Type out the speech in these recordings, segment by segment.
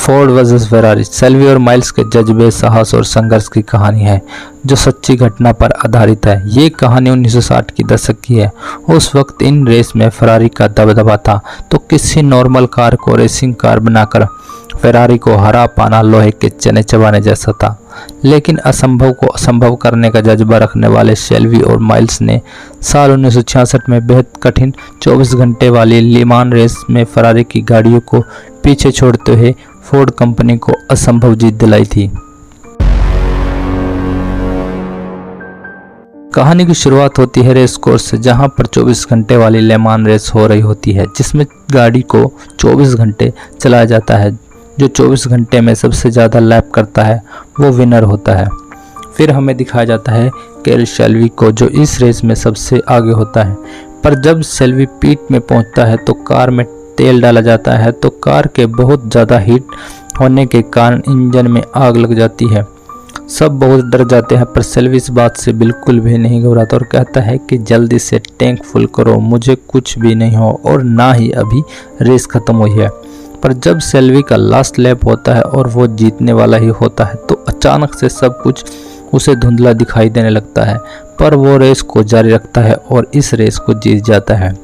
Ford versus Ferrari Selvi और miles के जज्बे, साहस और संघर्ष की कहानी है जो सच्ची घटना पर आधारित है। ये कहानी 1960 की दशक की है। उस वक्त इन रेस में फेरारी का दबदबा था, तो किसी नॉर्मल कार को रेसिंग कार बनाकर फेरारी को हरा पाना लोहे के चने चबाने जैसा था। लेकिन असंभव को असंभव करने का जज्बा रखने वाले शेल्वी और माइल्स ने साल 1966 में बेहद कठिन 24 घंटे वाली लीमान रेस में फेरारी की गाड़ियों को पीछे छोड़ते हुए फोर्ड कंपनी को असंभव जीत दिलाई थी। कहानी की शुरुआत होती है रेस कोर्स से, जहां पर 24 घंटे वाली लेमान रेस हो रही होती है, जिसमें गाड़ी को 24 घंटे चलाया जाता है। जो 24 घंटे में सबसे ज़्यादा लैप करता है वो विनर होता है। फिर हमें दिखाया जाता है केल शेल्वी को, जो इस रेस में सबसे आगे होता है। पर जब शेल्वी पीट में पहुंचता है तो कार में तेल डाला जाता है, तो कार के बहुत ज़्यादा हीट होने के कारण इंजन में आग लग जाती है। सब बहुत डर जाते हैं, पर शेल्वी इस बात से बिल्कुल भी नहीं घबराता और कहता है कि जल्दी से टैंक फुल करो, मुझे कुछ भी नहीं हो और ना ही अभी रेस ख़त्म हुई है। पर जब शेल्वी का लास्ट लैप होता है और वो जीतने वाला ही होता है, तो अचानक से सब कुछ उसे धुंधला दिखाई देने लगता है। पर वो रेस को जारी रखता है और इस रेस को जीत जाता है।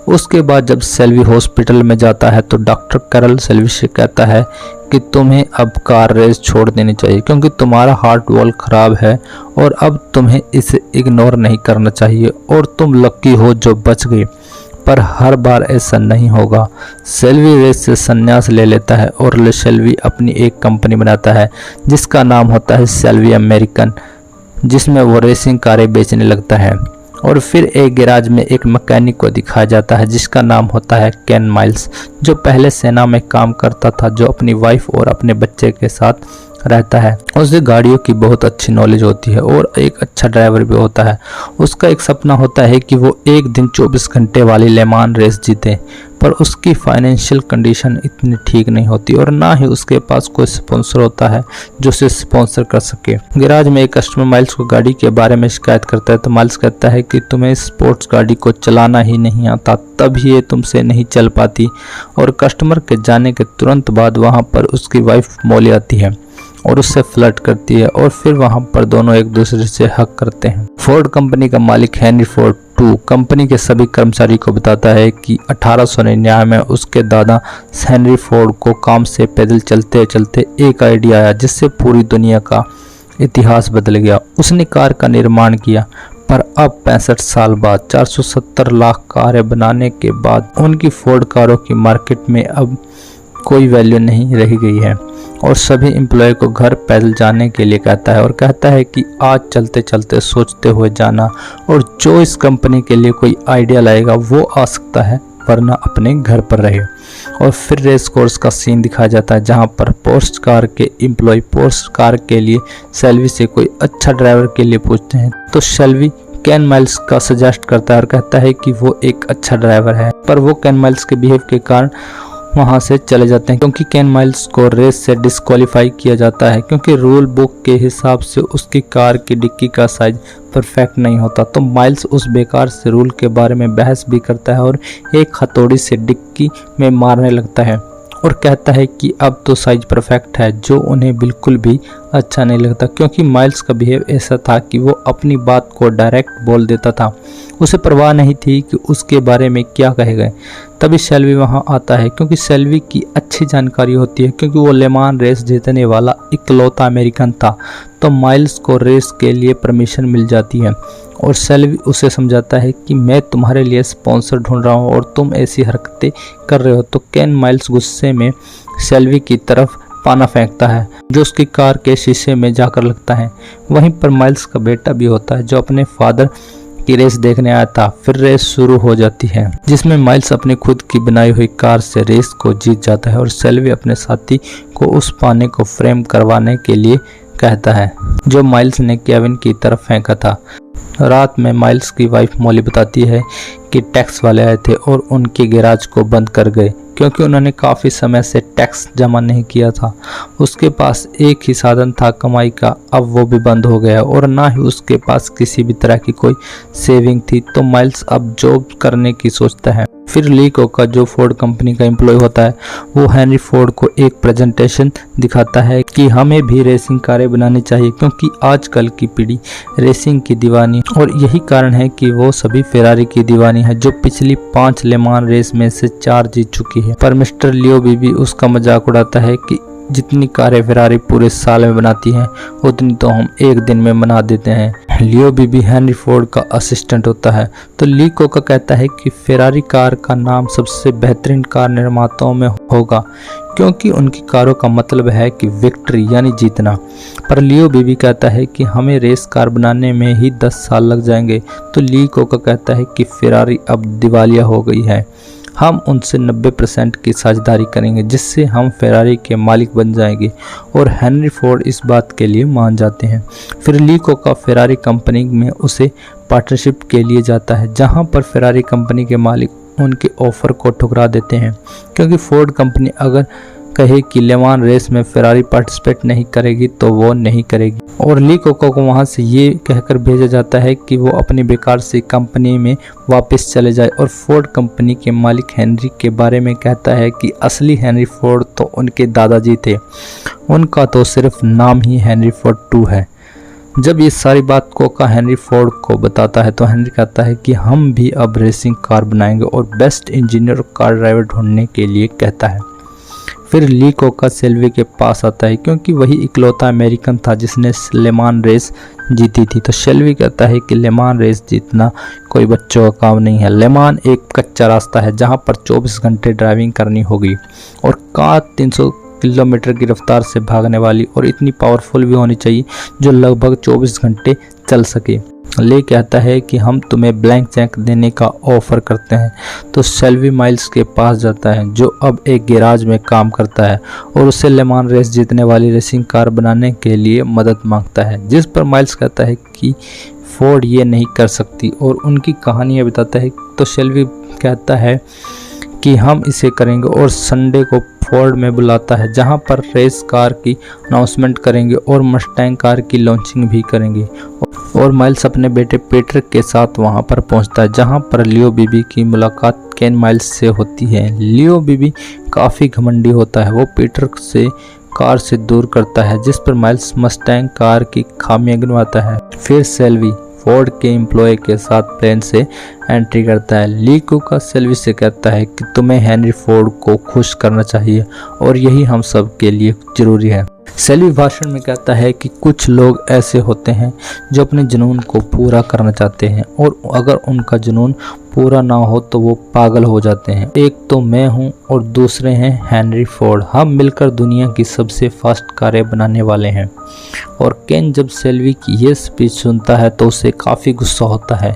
उसके बाद जब शेल्वी हॉस्पिटल में जाता है तो डॉक्टर कैरल शेल्वी से कहता है कि तुम्हें अब कार रेस छोड़ देनी चाहिए, क्योंकि तुम्हारा हार्ट वॉल खराब है और अब तुम्हें इसे इग्नोर नहीं करना चाहिए और तुम लकी हो जो बच गई। पर हर बार ऐसा नहीं होगा। शेल्वी रेस से संन्यास ले लेता है और शेल्वी अपनी एक कंपनी बनाता है जिसका नाम होता है शेल्वी अमेरिकन, जिसमें वो रेसिंग कारें बेचने लगता है। और फिर एक गैराज में एक मैकेनिक को दिखाया जाता है जिसका नाम होता है केन माइल्स, जो पहले सेना में काम करता था, जो अपनी वाइफ और अपने बच्चे के साथ रहता है। उसे गाड़ियों की बहुत अच्छी नॉलेज होती है और एक अच्छा ड्राइवर भी होता है। उसका एक सपना होता है कि वो एक दिन 24 घंटे वाली लेमान रेस जीते, पर उसकी फाइनेंशियल कंडीशन इतनी ठीक नहीं होती और ना ही उसके पास कोई स्पॉन्सर होता है जो उसे स्पॉन्सर कर सके। गैराज में एक कस्टमर माइल्स को गाड़ी के बारे में शिकायत करता है, तो माइल्स कहता है कि तुम्हें स्पोर्ट्स गाड़ी को चलाना ही नहीं आता, तभी ये तुमसे नहीं चल पाती। और कस्टमर के जाने के तुरंत बाद वहाँ पर उसकी वाइफ मॉली आती है और उससे फ्लर्ट करती है और फिर वहां पर दोनों एक दूसरे से हक करते हैं। फोर्ड कंपनी का मालिक हेनरी फोर्ड II कंपनी के सभी कर्मचारी को बताता है कि 1899 में उसके दादा हेनरी फोर्ड को काम से पैदल चलते चलते एक आइडिया आया जिससे पूरी दुनिया का इतिहास बदल गया। उसने कार का निर्माण किया, पर अब 65 साल बाद 470 लाख कारें बनाने के बाद उनकी फोर्ड कारों की मार्केट में अब कोई वैल्यू नहीं रह गई है और सभी एम्प्लॉय को घर पैदल जाने के लिए कहता है और कहता है कि आज चलते चलते सोचते हुए जाना, और जो इस कंपनी के लिए कोई आइडिया लाएगा वो आ सकता है, वरना अपने घर पर रहे। और फिर रेस कोर्स का सीन दिखाया जाता है जहां पर पोर्श कार के एम्प्लॉय पोर्श कार के लिए शेल्वी से कोई अच्छा ड्राइवर के लिए पूछते हैं, तो शेल्वी केन माइल्स का सजेस्ट करता है और कहता है कि वो एक अच्छा ड्राइवर है। पर वो केन माइल्स के बिहेव के कारण वहां से चले जाते हैं, क्योंकि केन माइल्स को रेस से डिस्क्वालीफाई किया जाता है क्योंकि रूल बुक के हिसाब से उसकी कार की डिक्की का साइज परफेक्ट नहीं होता। तो माइल्स उस बेकार से रूल के बारे में बहस भी करता है और एक हथौड़ी से डिक्की में मारने लगता है और कहता है कि अब तो साइज परफेक्ट है, जो उन्हें बिल्कुल भी अच्छा नहीं लगता, क्योंकि माइल्स का बिहेव ऐसा था कि वो अपनी बात को डायरेक्ट बोल देता था। उसे परवाह नहीं थी कि उसके बारे में क्या कहे गए। तभी शेल्वी वहां आता है, क्योंकि शेल्वी की अच्छी जानकारी होती है, क्योंकि वो लेमान रेस जीतने वाला इकलौता अमेरिकन था। तो माइल्स को रेस के लिए परमिशन मिल जाती है और शेल्वी उसे समझाता है कि मैं तुम्हारे लिए स्पॉन्सर ढूंढ रहा हूँ और तुम ऐसी हरकतें कर रहे हो। तो केन माइल्स गुस्से में शेल्वी की तरफ पाना फेंकता है, जो उसकी कार के शीशे में जाकर लगता है। वहीं पर माइल्स का बेटा भी होता है, जो अपने फादर की रेस देखने आया था। फिर रेस शुरू हो जाती है, जिसमें माइल्स अपनी खुद की बनाई हुई कार से रेस को जीत जाता है और शेल्वी अपने साथी को उस पाने को फ्रेम करवाने के लिए कहता है जो माइल्स ने केविन की तरफ फेंका था। रात में माइल्स की वाइफ मॉली बताती है कि टैक्स वाले आए थे और उनके गैराज को बंद कर गए। क्योंकि उन्होंने काफ़ी समय से टैक्स जमा नहीं किया था। उसके पास एक ही साधन था कमाई का, अब वो भी बंद हो गया और ना ही उसके पास किसी भी तरह की कोई सेविंग थी। तो माइल्स अब जॉब करने की सोचता है। फिर ली कोका जो फोर्ड कंपनी का एम्प्लॉय होता है वो हेनरी फोर्ड को एक प्रेजेंटेशन दिखाता है कि हमें भी रेसिंग कारें बनानी चाहिए, क्योंकि आजकल की पीढ़ी रेसिंग की दीवानी, और यही कारण है कि वो सभी फेरारी की दीवानी है जो पिछली 5 ले मान रेस में से 4 जीत चुकी है। पर मिस्टर लियो बीबी उसका मजाक उड़ाता है कि जितनी कारें फेरारी पूरे साल में बनाती हैं उतनी तो हम एक दिन में बना देते हैं। लियो बीबी हेनरी फोर्ड का असिस्टेंट होता है। तो ली कोका कहता है कि फेरारी कार का नाम सबसे बेहतरीन कार निर्माताओं में होगा, क्योंकि उनकी कारों का मतलब है कि विक्ट्री यानी जीतना। पर लियो बीबी कहता है कि हमें रेस कार बनाने में ही 10 साल लग जाएंगे। तो ली कोका कहता है कि फेरारी अब दिवालिया हो गई है, हम उनसे 90% की साझेदारी करेंगे जिससे हम फेरारी के मालिक बन जाएंगे, और हेनरी फोर्ड इस बात के लिए मान जाते हैं। फिर ली कोका फेरारी कंपनी में उसे पार्टनरशिप के लिए जाता है, जहां पर फेरारी कंपनी के मालिक उनके ऑफर को ठुकरा देते हैं, क्योंकि फोर्ड कंपनी अगर कहे कि ले मान रेस में फेरारी पार्टिसिपेट नहीं करेगी तो वो नहीं करेगी, और ली कोका को वहां से ये कहकर भेजा जाता है कि वो अपनी बेकार सी कंपनी में वापस चले जाए। और फोर्ड कंपनी के मालिक हेनरी के बारे में कहता है कि असली हेनरी फोर्ड तो उनके दादाजी थे, उनका तो सिर्फ नाम ही हेनरी फोर्ड 2 है। जब ये सारी बात कोका हेनरी फोर्ड को बताता है तो हेनरी कहता है कि हम भी अब रेसिंग कार बनाएंगे और बेस्ट इंजीनियर और कार ड्राइवर ढूंढने के लिए कहता है। फिर ली कोका सेल्वी के पास आता है, क्योंकि वही इकलौता अमेरिकन था जिसने ले मान रेस जीती थी। तो शेल्वी कहता है कि ले मान रेस जीतना कोई बच्चों का काम नहीं है। ले मान एक कच्चा रास्ता है जहां पर 24 घंटे ड्राइविंग करनी होगी, और कार 300 किलोमीटर की रफ्तार से भागने वाली और इतनी पावरफुल भी होनी चाहिए जो लगभग 24 घंटे चल सके। ले कहता है कि हम तुम्हें ब्लैंक चेक देने का ऑफर करते हैं। तो शेल्वी माइल्स के पास जाता है जो अब एक गैराज में काम करता है, और उससे ले मान रेस जीतने वाली रेसिंग कार बनाने के लिए मदद मांगता है, जिस पर माइल्स कहता है कि फोर्ड ये नहीं कर सकती और उनकी कहानियाँ बताता है। तो शेल्वी कहता है कि हम इसे करेंगे, और संडे को फोर्ड में बुलाता है जहां पर रेस कार की अनाउंसमेंट करेंगे और मस्टैंग कार की लॉन्चिंग भी करेंगे। और माइल्स अपने बेटे पीटर के साथ वहां पर पहुंचता है, जहां पर लियो बीबी की मुलाकात केन माइल्स से होती है। लियो बीबी काफ़ी घमंडी होता है, वो पीटर से कार से दूर करता है, जिस पर माइल्स मस्टैंग कार की खामियां गिनवाता है। फिर सेल्वी फोर्ड के एम्प्लॉय के साथ प्लेन से एंट्री करता है। ली कोका सेल्वी से कहता है कि तुम्हें हेनरी फोर्ड को खुश करना चाहिए और यही हम सब के लिए जरूरी है। सेल्वी भाषण में कहता है कि कुछ लोग ऐसे होते हैं जो अपने जुनून को पूरा करना चाहते हैं, और अगर उनका जुनून पूरा ना हो तो वो पागल हो जाते हैं। एक तो मैं हूँ और दूसरे हैं हेनरी फोर्ड, हम मिलकर दुनिया की सबसे फास्ट कारें बनाने वाले हैं। और केन जब सेल्वी की ये स्पीच सुनता है तो उसे काफ़ी गुस्सा होता है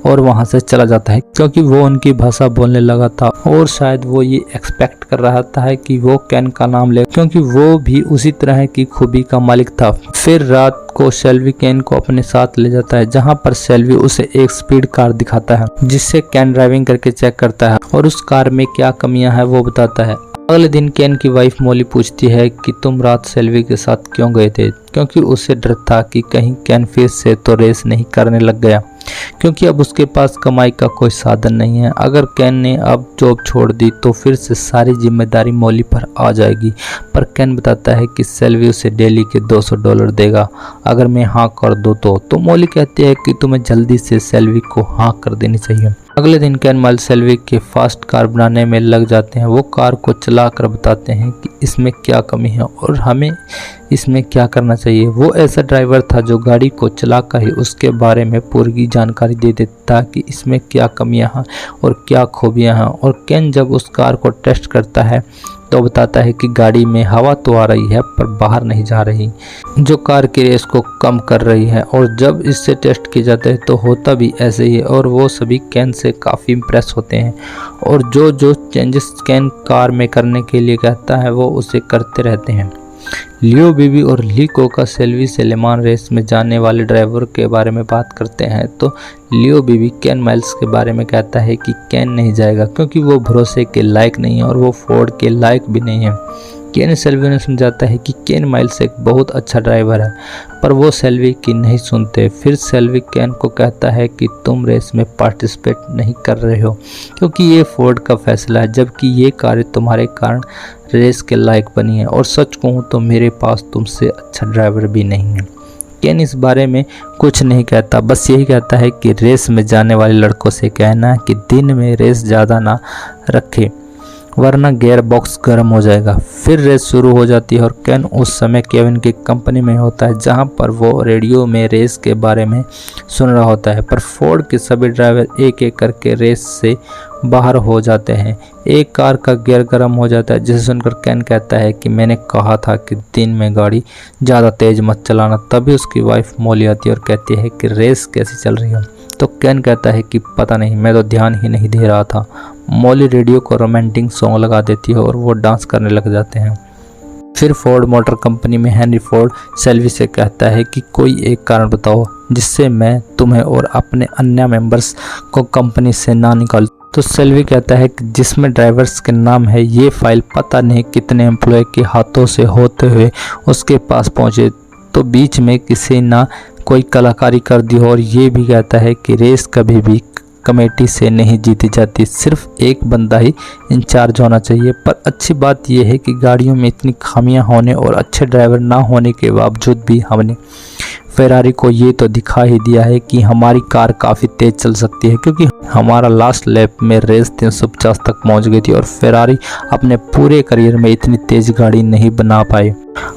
और वहाँ से चला जाता है, क्योंकि वो उनकी भाषा बोलने लगा था, और शायद वो ये एक्सपेक्ट कर रहा था कि वो केन का नाम ले, क्योंकि वो भी उसी तरह की खूबी का मालिक था। फिर रात को सेल्वी केन को अपने साथ ले जाता है, जहाँ पर सेल्वी उसे एक स्पीड कार दिखाता है जिससे केन ड्राइविंग करके चेक करता है और उस कार में क्या कमियां हैं वो बताता है। अगले दिन केन की वाइफ मोली पूछती है कि तुम रात सेल्वी के साथ क्यों गए थे, क्योंकि उसे डर था कि कहीं केन फिर से तो रेस नहीं करने लग गया, क्योंकि अब उसके पास कमाई का कोई साधन नहीं है। अगर केन ने अब जॉब छोड़ दी तो फिर से सारी जिम्मेदारी मोली पर आ जाएगी। पर केन बताता है कि सेल्वी उसे डेली के $200 देगा अगर मैं हाँ कर दूँ तो मोली कहती है कि तुम्हें जल्दी से सेल्वी को हाँ कर देनी चाहिए। अगले दिन केन माइल्स सेल्वी के फास्ट कार बनाने में लग जाते हैं। वो कार को चलाकर बताते हैं कि इसमें क्या कमी है और हमें इसमें क्या करना चाहिए। वो ऐसा ड्राइवर था जो गाड़ी को चलाकर ही उसके बारे में पूरी जानकारी दे देता कि इसमें क्या कमियां हैं और क्या खूबियां हैं। और केन जब उस कार को टेस्ट करता है तो बताता है कि गाड़ी में हवा तो आ रही है पर बाहर नहीं जा रही, जो कार की रेस को कम कर रही है। और जब इससे टेस्ट किया जाता है तो होता भी ऐसे ही है, और वो सभी केन से काफ़ी इम्प्रेस होते हैं और जो चेंजेस केन कार में करने के लिए कहता है वो उसे करते रहते हैं। लियो बीबी और ली कोका सेल्वी से ले मान रेस में जाने वाले ड्राइवर के बारे में बात करते हैं तो लियो बीबी केन माइल्स के बारे में कहता है कि केन नहीं जाएगा क्योंकि वो भरोसे के लायक नहीं है और वो फोर्ड के लायक भी नहीं है। केन सेल्वी ने समझाता है कि केन माइल्स एक बहुत अच्छा ड्राइवर है, पर वो सेल्वी की नहीं सुनते। फिर सेल्वी केन को कहता है कि तुम रेस में पार्टिसिपेट नहीं कर रहे हो क्योंकि ये फोर्ड का फैसला है, जबकि ये कार तुम्हारे कारण रेस के लायक बनी है और सच कहूँ तो मेरे पास तुमसे अच्छा ड्राइवर भी नहीं है। केन इस बारे में कुछ नहीं कहता, बस यही कहता है कि रेस में जाने वाले लड़कों से कहना कि दिन में रेस ज़्यादा ना रखे वरना गियर बॉक्स गर्म हो जाएगा। फिर रेस शुरू हो जाती है और केन उस समय केविन की कंपनी में होता है जहां पर वो रेडियो में रेस के बारे में सुन रहा होता है, पर फोर्ड के सभी ड्राइवर एक एक करके रेस से बाहर हो जाते हैं। एक कार का गियर गर्म हो जाता है जिसे सुनकर केन कहता है कि मैंने कहा था कि दिन में गाड़ी ज़्यादा तेज मत चलाना। तभी उसकी वाइफ मॉली आती है और कहती है कि रेस कैसी चल रही है, तो केन कहता है कि पता नहीं, मैं तो ध्यान ही नहीं दे रहा था। मॉली रेडियो को रोमांटिक सॉन्ग लगा देती है और वो डांस करने लग जाते हैं। फिर फोर्ड मोटर कंपनी में हेनरी फोर्ड सेल्वी से कहता है कि कोई एक कारण बताओ जिससे मैं तुम्हें और अपने अन्य मेंबर्स को कंपनी से ना निकाल। तो सेल्वी कहता है कि जिसमें ड्राइवर्स के नाम है, ये फाइल पता नहीं कितने एम्प्लॉय के हाथों से होते हुए उसके पास पहुंचे, तो बीच में किसी ना कोई कलाकारी कर दी हो। और ये भी कहता है कि रेस कभी भी कमेटी से नहीं जीती जाती, सिर्फ एक बंदा ही इंचार्ज होना चाहिए। पर अच्छी बात यह है कि गाड़ियों में इतनी खामियां होने और अच्छे ड्राइवर ना होने के बावजूद भी हमने फेरारी को ये तो दिखा ही दिया है कि हमारी कार काफ़ी तेज़ चल सकती है, क्योंकि हमारा लास्ट लैप में रेस 350 तक पहुंच गई थी और फेरारी अपने पूरे करियर में इतनी तेज़ गाड़ी नहीं बना पाई।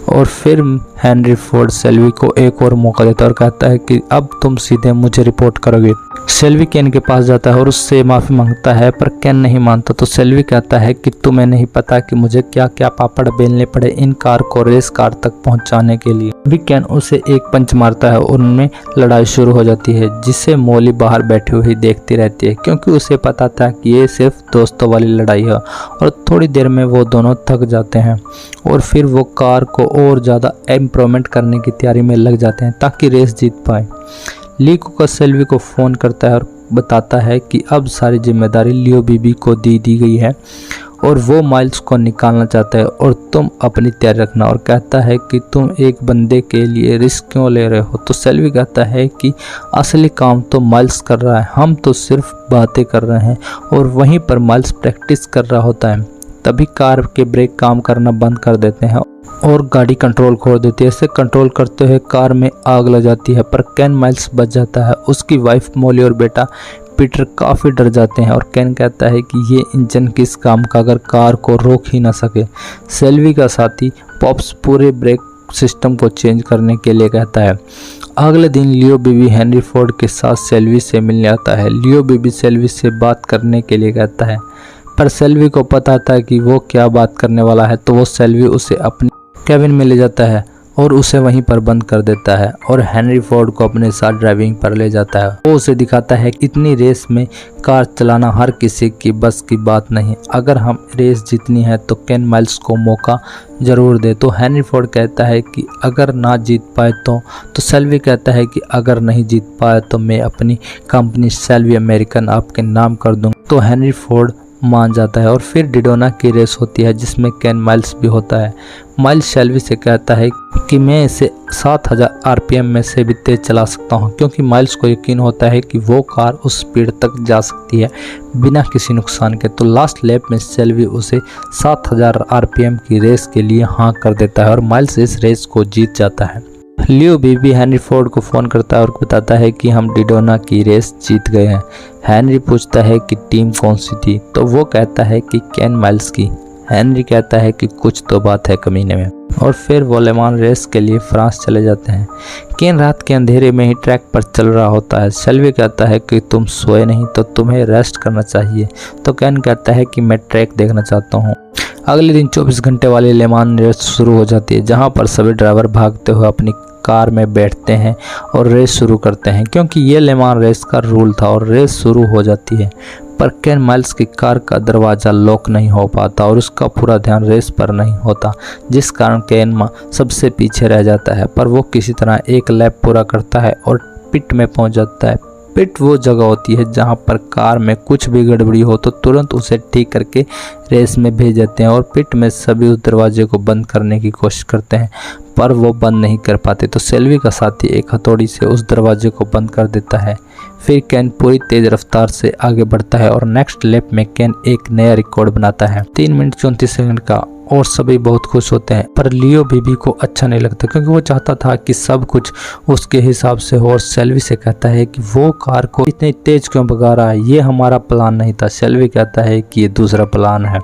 और फिर हेनरी फोर्ड सेल्वी को एक और मौका देता है और कहता है कि अब तुम सीधे मुझे रिपोर्ट करोगे। सेल्वी केन के पास जाता है और उससे माफ़ी मांगता है, पर केन नहीं मानता। तो सेल्वी कहता है कि तुम्हें नहीं पता कि मुझे क्या क्या पापड़ बेलने पड़े इन कार को रेस कार तक पहुंचाने के लिए। अभी केन उसे एक पंच मारता है और उनमें लड़ाई शुरू हो जाती है, जिसे मॉली बाहर बैठी हुई देखती रहती है क्योंकि उसे पता था कि ये सिर्फ दोस्तों वाली लड़ाई है। और थोड़ी देर में वो दोनों थक जाते हैं और फिर वो कार को और ज़्यादा इम्प्रूवमेंट करने की तैयारी में लग जाते हैं ताकि रेस जीत पाए। ली कोका सेल्वी को फ़ोन करता है और बताता है कि अब सारी जिम्मेदारी लियो बीबी को दी गई है और वो माइल्स को निकालना चाहता है और तुम अपनी तैयारी रखना। और कहता है कि तुम एक बंदे के लिए रिस्क क्यों ले रहे हो। तो सेल्वी कहता है कि असली काम तो माइल्स कर रहा है, हम तो सिर्फ बातें कर रहे हैं। और वहीं पर माइल्स प्रैक्टिस कर रहा होता है। तभी कार के ब्रेक काम करना बंद कर देते हैं और गाड़ी कंट्रोल खो देती है। ऐसे कंट्रोल करते हुए कार में आग लग जाती है, पर केन माइल्स बच जाता है। उसकी वाइफ मॉली और बेटा पीटर काफ़ी डर जाते हैं और केन कहता है कि ये इंजन किस काम का अगर कार को रोक ही ना सके। सेल्वी का साथी पॉप्स पूरे ब्रेक सिस्टम को चेंज करने के लिए कहता है। अगले दिन लियो बीबी हेनरी फोर्ड के साथ सेल्वी से मिलने आता है। लियो बीबी सेल्वी से बात करने के लिए कहता है, पर सेल्वी को पता था कि वो क्या बात करने वाला है, तो वो सेल्वी उसे अपने केबिन में ले जाता है और उसे वहीं पर बंद कर देता है और हेनरी फोर्ड को अपने साथ ड्राइविंग पर ले जाता है। वो उसे दिखाता है कि इतनी रेस में कार चलाना हर किसी की बस की बात नहीं, अगर हम रेस जीतनी है तो केन माइल्स को मौका ज़रूर दे। तो हेनरी फोर्ड कहता है कि अगर ना जीत पाए तो सेल्वी कहता है कि अगर नहीं जीत पाए तो मैं अपनी कंपनी सेल्वी अमेरिकन आपके नाम कर दूँगा। तो हेनरी फोर्ड मान जाता है और फिर डिडोना की रेस होती है जिसमें केन माइल्स भी होता है। माइल्स सेल्वी से कहता है कि मैं इसे 7000 आरपीएम में से भी तेज चला सकता हूं, क्योंकि माइल्स को यकीन होता है कि वो कार उस स्पीड तक जा सकती है बिना किसी नुकसान के। तो लास्ट लैप में सेल्वी उसे 7000 आरपीएम की रेस के लिए हाँ कर देता है और माइल्स इस रेस को जीत जाता है। लियो बीबी हेनरी फोर्ड को फ़ोन करता है और बताता है कि हम डिडोना की रेस जीत गए हैं। हेनरी पूछता है कि टीम कौन सी थी, तो वो कहता है कि केन माइल्स की। हेनरी कहता है कि कुछ तो बात है कमीने में। और फिर वो ले मान रेस के लिए फ्रांस चले जाते हैं। केन रात के अंधेरे में ही ट्रैक पर चल रहा होता है। सेल्वी कहता है कि तुम सोए नहीं तो तुम्हें रेस्ट करना चाहिए। तो केन कहता है कि मैं ट्रैक देखना चाहता हूँ। अगले दिन 24 घंटे वाली ले मान रेस शुरू हो जाती है, जहाँ पर सभी ड्राइवर भागते हुए अपनी कार में बैठते हैं और रेस शुरू करते हैं, क्योंकि ये ले मान रेस का रूल था और रेस शुरू हो जाती है। पर केन माइल्स की कार का दरवाज़ा लॉक नहीं हो पाता और उसका पूरा ध्यान रेस पर नहीं होता, जिस कारण केन सबसे पीछे रह जाता है। पर वो किसी तरह एक लैप पूरा करता है और पिट में पहुंच जाता है। पिट वो जगह होती है जहां पर कार में कुछ भी गड़बड़ी हो तो तुरंत उसे ठीक करके रेस में भेज देते हैं, और पिट में सभी उस दरवाजे को बंद करने की कोशिश करते हैं, पर वो बंद नहीं कर पाते। तो शेल्बी का साथी एक हथौड़ी से उस दरवाजे को बंद कर देता है। फिर केन पूरी तेज रफ्तार से आगे बढ़ता है और नेक्स्ट लैप में केन एक नया रिकॉर्ड बनाता है 3 मिनट 34 सेकंड का, और सभी बहुत खुश होते हैं। पर लियो बीबी को अच्छा नहीं लगता क्योंकि वो चाहता था कि सब कुछ उसके हिसाब से हो, और शेल्बी से कहता है कि वो कार को इतनी तेज क्यों भगा रहा है, ये हमारा प्लान नहीं था। शेल्बी कहता है कि ये दूसरा प्लान है।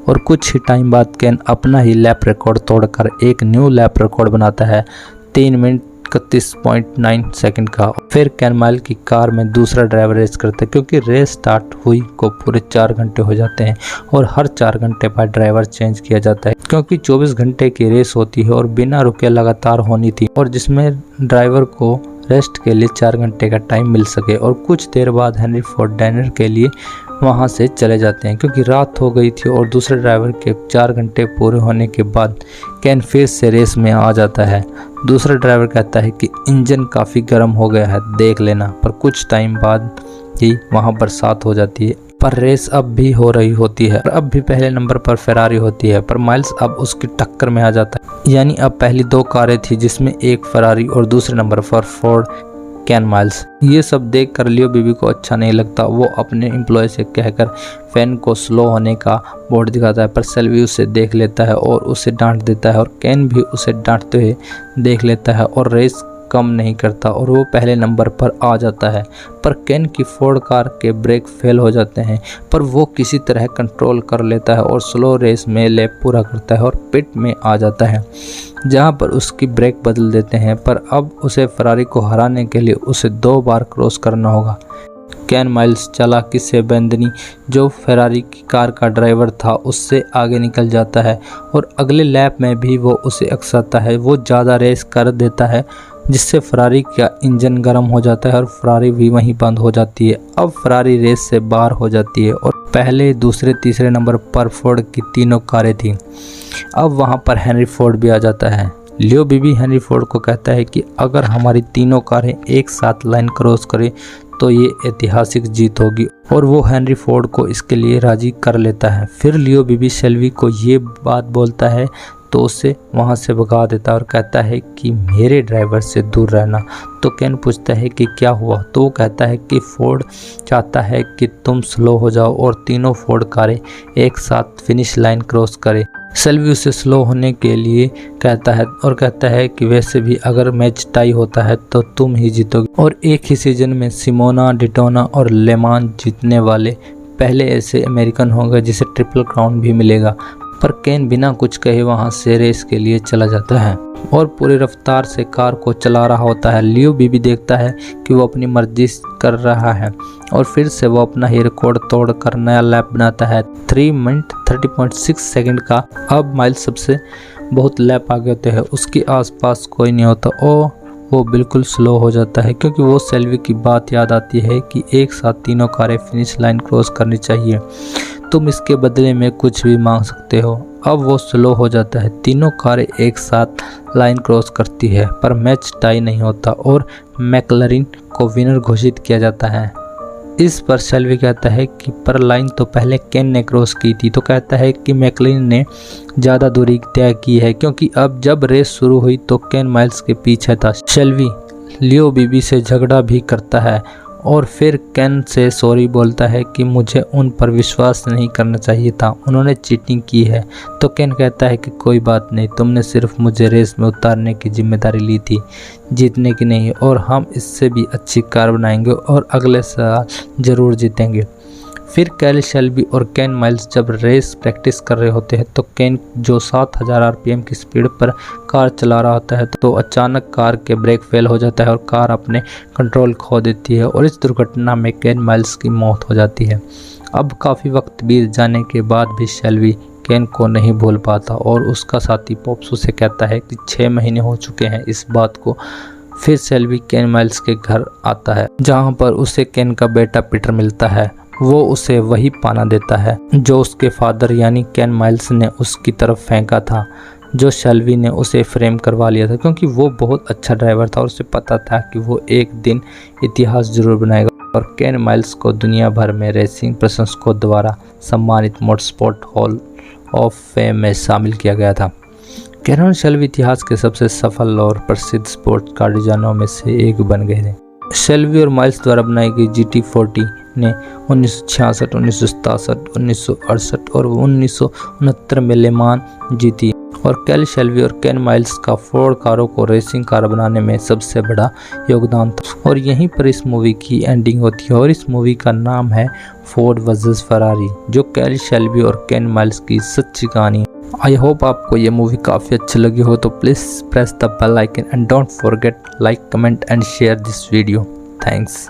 और कुछ ही टाइम बाद केन अपना ही लैप रिकॉर्ड तोड़कर एक न्यू लैप रिकॉर्ड बनाता है 3 मिनट 31.9 सेकंड का। फिर केन माइल की कार में दूसरा ड्राइवर रेस करता है क्योंकि रेस स्टार्ट हुई को पूरे 4 घंटे हो जाते हैं, और हर 4 घंटे बाद ड्राइवर चेंज किया जाता है क्योंकि 24 घंटे की रेस होती है और बिना रुके लगातार होनी थी, और जिसमें ड्राइवर को रेस्ट के लिए 4 घंटे का टाइम मिल सके। और कुछ देर बाद हेनरी फोर्ड डिनर के लिए वहां से चले जाते हैं क्योंकि रात हो गई थी, और दूसरे ड्राइवर के 4 घंटे पूरे होने के बाद केन फिर से रेस में आ जाता है। दूसरा ड्राइवर कहता है कि इंजन काफ़ी गर्म हो गया है, देख लेना। पर कुछ टाइम बाद ही वहां बरसात हो जाती है, पर रेस अब भी हो रही होती है। अब भी पहले नंबर पर फेरारी होती है, पर माइल्स अब उसकी टक्कर में आ जाता है। यानी अब पहली 2 कारें थी जिसमें एक फेरारी और दूसरे नंबर पर फोर्ड केन माइल्स। ये सब देख कर लियो बीबी को अच्छा नहीं लगता। वो अपने एम्प्लॉय से कहकर फैन को स्लो होने का बोर्ड दिखाता है, पर शेल्बी उसे देख लेता है और उसे डांट देता है, और केन भी उसे डांटते हुए देख लेता है और रेस कम नहीं करता और वो पहले नंबर पर आ जाता है। पर केन की फोर्ड कार के ब्रेक फेल हो जाते हैं, पर वो किसी तरह कंट्रोल कर लेता है और स्लो रेस में लैप पूरा करता है और पिट में आ जाता है, जहां पर उसकी ब्रेक बदल देते हैं। पर अब उसे फरारी को हराने के लिए उसे 2 बार क्रॉस करना होगा। केन माइल्स चालाकी से बैंदनी जो फेरारी की कार का ड्राइवर था उससे आगे निकल जाता है, और अगले लैप में भी वो उसे अक्साता है। वो ज़्यादा रेस कर देता है जिससे फरारी का इंजन गर्म हो जाता है और फरारी भी वहीं बंद हो जाती है। अब फरारी रेस से बाहर हो जाती है और पहले, दूसरे, तीसरे नंबर पर फोर्ड की तीनों कारें थीं। अब वहां पर हेनरी फोर्ड भी आ जाता है। लियो बीबी हेनरी फोर्ड को कहता है कि अगर हमारी तीनों कारें एक साथ लाइन क्रॉस करें तो ये ऐतिहासिक जीत होगी, और वो हेनरी फोर्ड को इसके लिए राजी कर लेता है। फिर लियो बीबी शेल्बी को ये बात बोलता है तो उसे वहाँ से भगा देता है और कहता है कि मेरे ड्राइवर से दूर रहना। तो केन पूछता है कि क्या हुआ, तो वो कहता है कि फोर्ड चाहता है कि तुम स्लो हो जाओ और तीनों फोर्ड कारें एक साथ फिनिश लाइन क्रॉस करें। शेल्बी उसे स्लो होने के लिए कहता है और कहता है कि वैसे भी अगर मैच टाई होता है तो तुम ही जीतोगे, और एक ही सीजन में सिमोना, डिटोना और लेमान जीतने वाले पहले ऐसे अमेरिकन होंगे जिसे ट्रिपल क्राउन भी मिलेगा। पर केन बिना कुछ कहे वहां से रेस के लिए चला जाता है और पूरी रफ्तार से कार को चला रहा होता है। लियो बीबी देखता है कि वो अपनी मर्जी कर रहा है और फिर से वो अपना ही रिकॉर्ड तोड़कर नया लैप बनाता है 3 मिनट 30.6 सेकंड का। अब माइल्स सबसे बहुत लैप आगे होते हैं, उसके आसपास कोई नहीं होता और वो बिल्कुल स्लो हो जाता है क्योंकि वो शेल्बी की बात याद आती है कि एक साथ तीनों कारें फिनिश लाइन क्रॉस करनी चाहिए, तुम इसके बदले में कुछ भी मांग सकते हो। अब वो स्लो हो जाता है, तीनों कारें एक साथ लाइन क्रॉस करती है, पर मैच टाई नहीं होता और मैकलरिन को विनर घोषित किया जाता है। इस पर शेल्बी कहता है कि पर लाइन तो पहले केन ने क्रॉस की थी, तो कहता है कि मैकलरिन ने ज़्यादा दूरी तय की है क्योंकि अब जब रेस शुरू हुई तो केन माइल्स के पीछे था। शेल्बी लियो बीबी से झगड़ा भी करता है और फिर केन से सॉरी बोलता है कि मुझे उन पर विश्वास नहीं करना चाहिए था, उन्होंने चीटिंग की है। तो केन कहता है कि कोई बात नहीं, तुमने सिर्फ मुझे रेस में उतारने की जिम्मेदारी ली थी, जीतने की नहीं, और हम इससे भी अच्छी कार बनाएंगे और अगले साल ज़रूर जीतेंगे। फिर कैल, शेल्बी और केन माइल्स जब रेस प्रैक्टिस कर रहे होते हैं तो केन जो 7000 आरपीएम की स्पीड पर कार चला रहा होता है तो अचानक कार के ब्रेक फेल हो जाता है और कार अपने कंट्रोल खो देती है और इस दुर्घटना में केन माइल्स की मौत हो जाती है। अब काफ़ी वक्त बीत जाने के बाद भी शेल्बी केन को नहीं भूल पाता और उसका साथी पॉप्स उसे कहता है कि 6 महीने हो चुके हैं इस बात को। फिर शेल्बी केन माइल्स के घर आता है जहाँ पर उसे केन का बेटा पीटर मिलता है। वो उसे वही पाना देता है जो उसके फादर यानी केन माइल्स ने उसकी तरफ फेंका था, जो शेल्बी ने उसे फ्रेम करवा लिया था, क्योंकि वो बहुत अच्छा ड्राइवर था और उसे पता था कि वो एक दिन इतिहास जरूर बनाएगा। और केन माइल्स को दुनिया भर में रेसिंग प्रशंसकों द्वारा सम्मानित मोटरस्पोर्ट हॉल ऑफ फेम में शामिल किया गया था। केन और शेल्बी इतिहास के सबसे सफल और प्रसिद्ध स्पोर्ट्स कार डिजाइनरों में से एक बन गए थे। शेल्बी और माइल्स द्वारा बनाई गई GT40 ने 1966, 1967, 1968 और 1969 में ले मान जीती और केल शेल्बी और केन माइल्स का फोर्ड कारों को रेसिंग कार बनाने में सबसे बड़ा योगदान था। और यहीं पर इस मूवी की एंडिंग होती है और इस मूवी का नाम है फोर्ड वर्सेस फरारी, जो केल शेल्बी और केन माइल्स की सच्ची कहानी है। आई होप आपको ये मूवी काफ़ी अच्छी लगी हो, तो please press the bell icon and don't forget like, comment and share this video. Thanks.